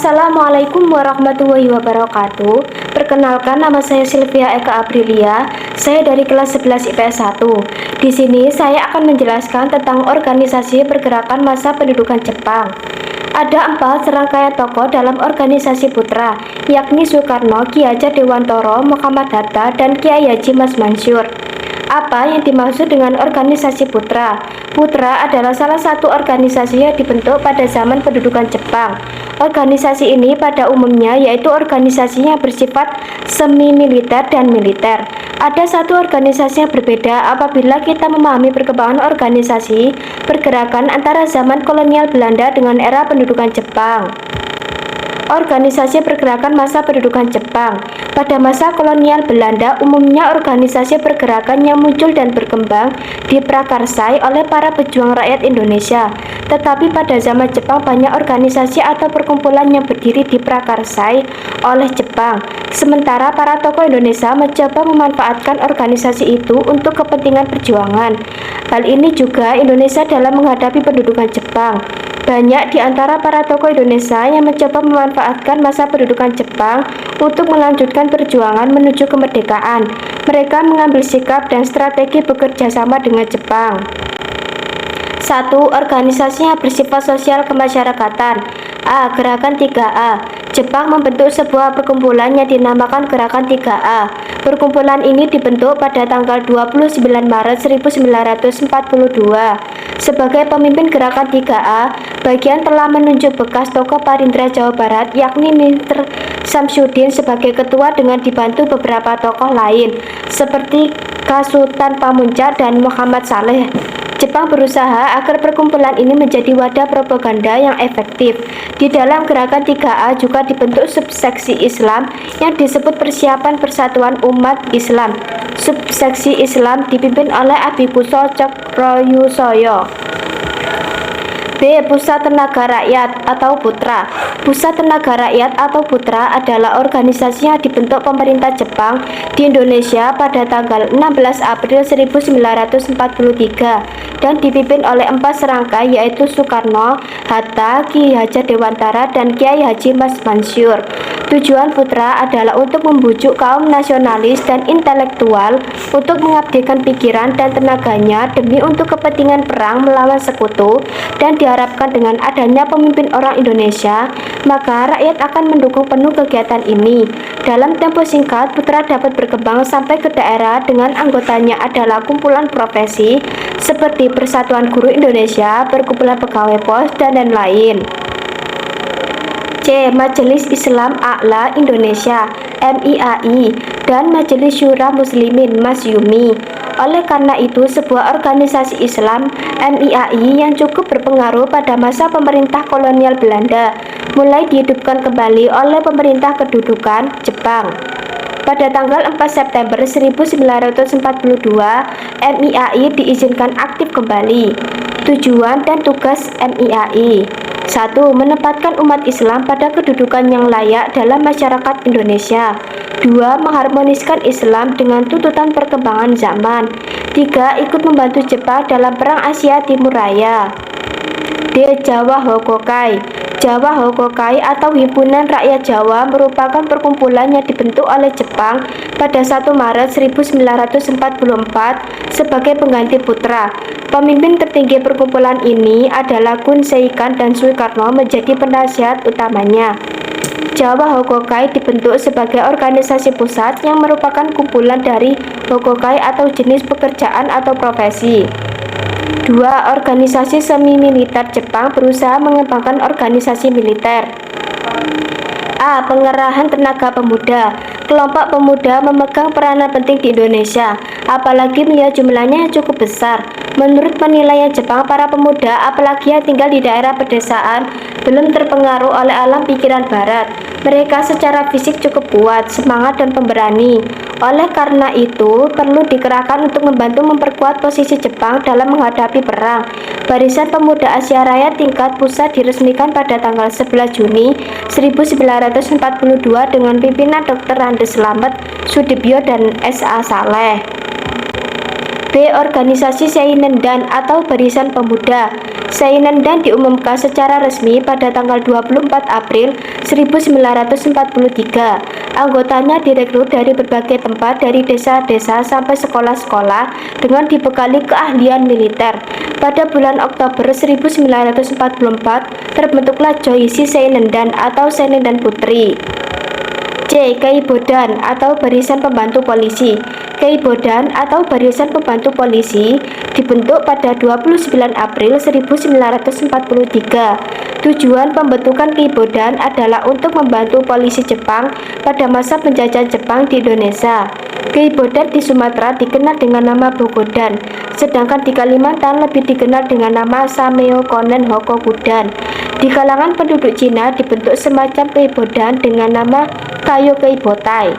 Assalamualaikum warahmatullahi wabarakatuh. Perkenalkan, nama saya Sylvia Eka Aprilia. Saya dari kelas 11 IPS 1. Di sini saya akan menjelaskan tentang organisasi pergerakan massa pendudukan Jepang. Ada 4 serangkaian tokoh dalam organisasi Putra, yakni Soekarno, Ki Hajar Dewantara, Muhammad Hatta, dan Kiai Haji Mas Mansur. Apa yang dimaksud dengan organisasi Putra? Putra adalah salah satu organisasi yang dibentuk pada zaman pendudukan Jepang. Organisasi ini pada umumnya yaitu organisasi yang bersifat semi-militer dan militer. Ada satu organisasi yang berbeda apabila kita memahami perkembangan organisasi pergerakan antara zaman kolonial Belanda dengan era pendudukan Jepang. Organisasi pergerakan massa pendudukan Jepang. Pada masa kolonial Belanda, umumnya organisasi pergerakan yang muncul dan berkembang diprakarsai oleh para pejuang rakyat Indonesia. Tetapi pada zaman Jepang banyak organisasi atau perkumpulan yang berdiri diprakarsai oleh Jepang. Sementara para tokoh Indonesia mencoba memanfaatkan organisasi itu untuk kepentingan perjuangan. Hal ini juga Indonesia dalam menghadapi pendudukan Jepang. Banyak di antara para tokoh Indonesia yang mencoba memanfaatkan masa pendudukan Jepang untuk melanjutkan perjuangan menuju kemerdekaan. Mereka mengambil sikap dan strategi bekerja sama dengan Jepang. 1. Organisasi yang bersifat sosial kemasyarakatan. A. Gerakan 3A. Jepang membentuk sebuah perkumpulan yang dinamakan Gerakan 3A. Perkumpulan ini dibentuk pada tanggal 29 Maret 1942. Sebagai pemimpin Gerakan 3A, bagian telah menunjuk bekas tokoh Parindra Jawa Barat, yakni Mr. Samsudin sebagai ketua dengan dibantu beberapa tokoh lain, seperti Kasutan Pamuntjak dan Muhammad Saleh. Jepang berusaha agar perkumpulan ini menjadi wadah propaganda yang efektif. Di dalam Gerakan 3A juga dibentuk subseksi Islam yang disebut Persiapan Persatuan Umat Islam. Subseksi Islam dipimpin oleh Abikuso Cokroyusoyo. B. Pusat Tenaga Rakyat atau Putra. Pusat Tenaga Rakyat atau Putra adalah organisasi yang dibentuk pemerintah Jepang di Indonesia pada tanggal 16 April 1943 dan dipimpin oleh 4 serangkai yaitu Soekarno, Hatta, Ki Hajar Dewantara, dan Kiai Haji Mas Mansur. Tujuan Putra adalah untuk membujuk kaum nasionalis dan intelektual untuk mengabdikan pikiran dan tenaganya demi untuk kepentingan perang melawan sekutu, dan diharapkan dengan adanya pemimpin orang Indonesia, maka rakyat akan mendukung penuh kegiatan ini. Dalam tempo singkat, Putra dapat berkembang sampai ke daerah dengan anggotanya adalah kumpulan profesi seperti Persatuan Guru Indonesia, Perkumpulan Pegawai Pos, dan lain-lain. C. Majelis Islam A'la Indonesia (MIAI) dan Majelis Syura Muslimin (MASYUMI). Oleh karena itu, sebuah organisasi Islam MIAI yang cukup berpengaruh pada masa pemerintah kolonial Belanda mulai dihidupkan kembali oleh pemerintah kedudukan Jepang. Pada tanggal 4 September 1942, MIAI diizinkan aktif kembali. Tujuan dan tugas MIAI: 1. Menempatkan umat Islam pada kedudukan yang layak dalam masyarakat Indonesia. 2. Mengharmoniskan Islam dengan tuntutan perkembangan zaman. 3. Ikut membantu Jepang dalam Perang Asia Timur Raya. D. Jawa Hokokai. Jawa Hokokai atau Himpunan Rakyat Jawa merupakan perkumpulan yang dibentuk oleh Jepang pada 1 Maret 1944 sebagai pengganti Putra. Pemimpin tertinggi perkumpulan ini adalah Gun Seikan dan Soekarno menjadi penasihat utamanya. Jawa Hokokai dibentuk sebagai organisasi pusat yang merupakan kumpulan dari Hokokai atau jenis pekerjaan atau profesi. 2. Organisasi semi-militer Jepang berusaha mengembangkan organisasi militer. A. Pengerahan tenaga pemuda. Kelompok pemuda memegang peranan penting di Indonesia, apalagi melihat jumlahnya yang cukup besar. Menurut penilaian Jepang, para pemuda, apalagi yang tinggal di daerah pedesaan, belum terpengaruh oleh alam pikiran Barat. Mereka secara fisik cukup kuat, semangat, dan pemberani. Oleh karena itu, perlu dikerahkan untuk membantu memperkuat posisi Jepang dalam menghadapi perang. Barisan Pemuda Asia Raya tingkat pusat diresmikan pada tanggal 11 Juni 1942 dengan pimpinan Dr. Andes Slamet, Sudibyo, dan S.A. Saleh. B. Organisasi Seinendan atau Barisan Pemuda. Sainendan diumumkan secara resmi pada tanggal 24 April 1943. Anggotanya direkrut dari berbagai tempat dari desa-desa sampai sekolah-sekolah dengan dibekali keahlian militer. Pada bulan Oktober 1944 terbentuklah Joisi Sainendan atau Sainendan Putri. C. Keibodan atau Barisan Pembantu Polisi. Keibodan atau Barisan Pembantu Polisi dibentuk pada 29 April 1943. Tujuan pembentukan Keibodan adalah untuk membantu polisi Jepang pada masa penjajahan Jepang di Indonesia. Keibodan di Sumatera dikenal dengan nama Bogodan, sedangkan di Kalimantan lebih dikenal dengan nama Sameo Konen Hokokudan. Di kalangan penduduk Cina dibentuk semacam Keibodan dengan nama Kayo Keibotai.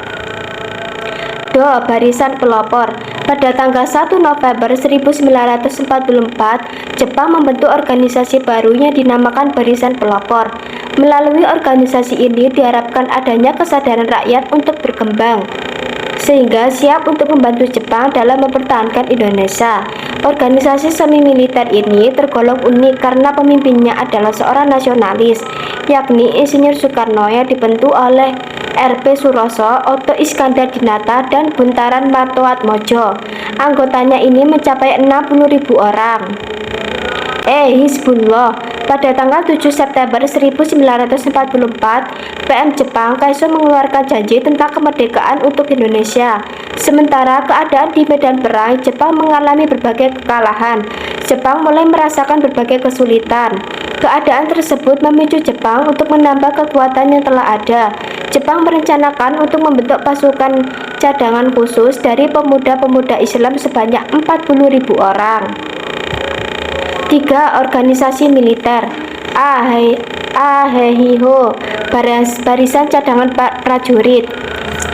Do. Barisan Pelopor. Pada tanggal 1 November 1944, Jepang membentuk organisasi baru yang dinamakan Barisan Pelopor. Melalui organisasi ini diharapkan adanya kesadaran rakyat untuk berkembang, sehingga siap untuk membantu Jepang dalam mempertahankan Indonesia. Organisasi semi-militer ini tergolong unik karena pemimpinnya adalah seorang nasionalis, yakni Insinyur Soekarno yang dibentuk oleh R.P. Suroso, Otto Iskandar Dinata, dan Buntaran Martoatmojo. Anggotanya ini mencapai 60.000 orang. Hizbullah. Pada tanggal 7 September 1944, PM Jepang Kaiso mengeluarkan janji tentang kemerdekaan untuk Indonesia. Sementara keadaan di medan perang, Jepang mengalami berbagai kekalahan. Jepang mulai merasakan berbagai kesulitan. Keadaan tersebut memicu Jepang untuk menambah kekuatan yang telah ada. Jepang merencanakan untuk membentuk pasukan cadangan khusus dari pemuda-pemuda Islam sebanyak 40.000 orang. 3. Organisasi militer. Heiho, Barisan Cadangan Prajurit.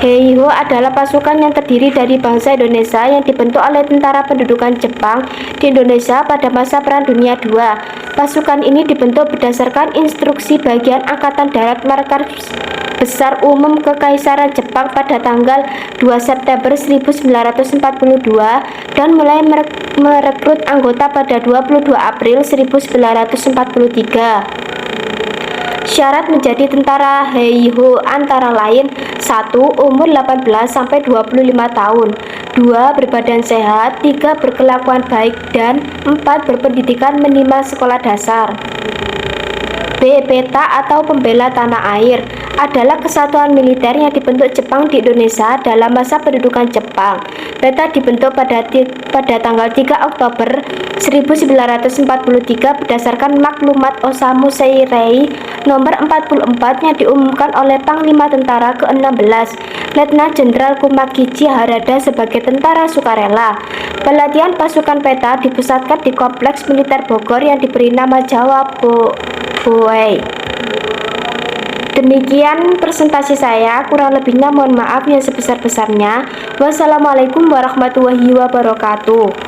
Heiho adalah pasukan yang terdiri dari bangsa Indonesia yang dibentuk oleh tentara pendudukan Jepang di Indonesia pada masa Perang Dunia II. Pasukan ini dibentuk berdasarkan instruksi Bagian Angkatan Darat Markas Besar Umum Kekaisaran Jepang pada tanggal 2 September 1942 dan mulai merekrut anggota pada 22 April 1943. Syarat menjadi tentara Heiho antara lain: 1. Umur 18-25 tahun, 2. Berbadan sehat, 3. Berkelakuan baik, dan 4. Berpendidikan minimal sekolah dasar. B. Peta atau Pembela Tanah Air adalah kesatuan militer yang dibentuk Jepang di Indonesia dalam masa pendudukan Jepang. Peta dibentuk pada tanggal 3 Oktober 1943 berdasarkan maklumat Osamu Seirei nomor 44 yang diumumkan oleh Panglima Tentara ke-16, Letnan Jenderal Kumakichi Harada sebagai tentara sukarela. Pelatihan pasukan peta dipusatkan di Kompleks Militer Bogor yang diberi nama Jawa Boei. Demikian presentasi saya, kurang lebihnya mohon maaf yang sebesar-besarnya. Wassalamualaikum warahmatullahi wabarakatuh.